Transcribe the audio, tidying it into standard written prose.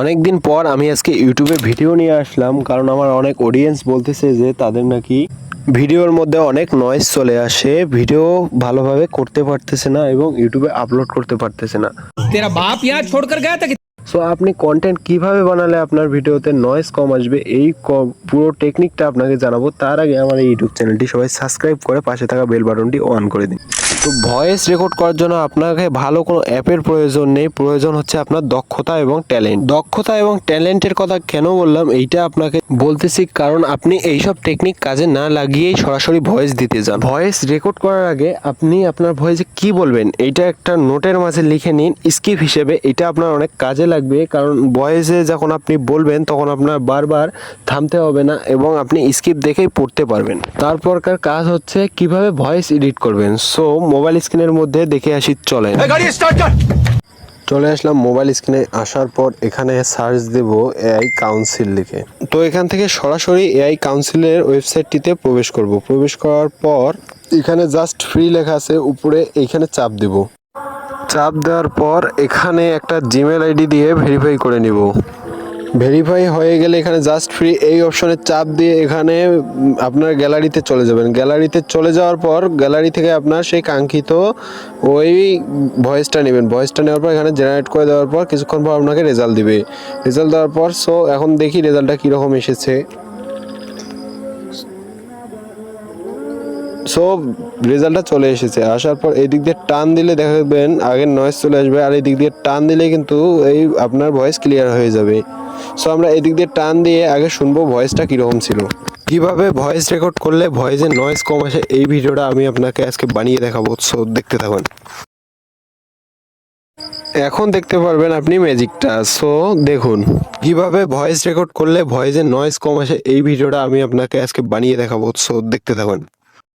অনেকদিন পর আমি আজকে ইউটিউবে ভিডিও নিয়ে আসলাম, কারণ আমার অনেক অডিয়েন্স বলতেছে যে তাদের নাকি ভিডিওর মধ্যে অনেক নয়েজ চলে আসে, ভিডিও ভালোভাবে করতে পারতেছে না এবং ইউটিউবে আপলোড করতে পারতেছে না। तेरा बाप यहाँ छोड़कर गया था कि সো আপনি কন্টেন্ট কিভাবে বানালে আপনার ভিডিওতে নয়েজ কম আসবে, এই পুরো টেকনিকটা আপনাকে জানাবো। তার আগে আমার এই ইউটিউব চ্যানেলটি সবাই সাবস্ক্রাইব করে পাশে থাকা বেল বাটনটি অন করে দিন। তো ভয়েস রেকর্ড করার জন্য আপনাকে ভালো কোনো অ্যাপের প্রয়োজন নেই, প্রয়োজন হচ্ছে আপনার দক্ষতা এবং ট্যালেন্ট। দক্ষতা এবং ট্যালেন্টের কথা কেন বললাম এইটা আপনাকে বলতেছি, কারণ আপনি এইসব টেকনিক কাজে না লাগিয়েই সরাসরি ভয়েস দিতে যান। ভয়েস রেকর্ড করার আগে আপনি আপনার ভয়েসে কি বলবেন এইটা একটা নোটের মাঝে লিখে নিন স্ক্রিপ্ট হিসেবে। এটা আপনার অনেক কাজে লাগবে, কারণ ভয়েসে যখন আপনি বলবেন তখন আপনার বারবার থামতে হবে না এবং আপনি স্ক্রিপ্ট দেখেই পড়তে পারবেন। তারপরকার কাজ হচ্ছে কিভাবে ভয়েস এডিট করবেন। সো মোবাইল স্ক্রিনের মধ্যে দেখে আসি, চলেন। চলে আসলাম মোবাইল স্ক্রিনে। আসার পর এখানে সার্চ দেব এআই কাউন্সিল লিখে। তো এখান থেকে সরাসরি এআই কাউন্সিলের ওয়েবসাইটটিতে প্রবেশ করব। প্রবেশ করার পর এখানে জাস্ট ফ্রি লেখা আছে উপরে, এইখানে চাপ দেব। চাপ দেওয়ার পর এখানে একটা জিমেল আইডি দিয়ে ভেরিফাই করে নিব। ভেরিফাই হয়ে গেলে এখানে জাস্ট ফ্রি এই অপশনে চাপ দিয়ে এখানে আপনার গ্যালারিতে চলে যাবেন। গ্যালারিতে চলে যাওয়ার পর গ্যালারি থেকে আপনার সেই কাঙ্ক্ষিত ওই ভয়েসটা নেবেন। ভয়েসটা নেওয়ার পর এখানে জেনারেট করে দেওয়ার পর কিছুক্ষণ পর আপনাকে রেজাল্ট দিবে। রেজাল্ট দেওয়ার পর সো এখন দেখি রেজাল্টটা কীরকম এসেছে। সো রেজাল্টটা চলে এসেছে। আসার পর এই দিক দিয়ে টান দিলে দেখবেন আগের নয়েজ চলে আসবে, আর এই দিক দিয়ে টান দিলে কিন্তু এই আপনার ভয়েস ক্লিয়ার হয়ে যাবে। সো আমরা এই দিক দিয়ে টান দিয়ে আগে শুনবো ভয়েসটা কীরকম ছিল। কিভাবে ভয়েস রেকর্ড করলে ভয়েসের নয়েজ কম আসে এই ভিডিওটা আমি আপনাকে আজকে বানিয়ে দেখাবো। সো দেখতে থাকুন। এখন দেখতে পারবেন আপনি ম্যাজিকটা। সো দেখুন কিভাবে ভয়েস রেকর্ড করলে ভয়েসের নয়েজ কম আসে এই ভিডিওটা আমি আপনাকে আজকে বানিয়ে দেখাবো। সো দেখতে থাকুন।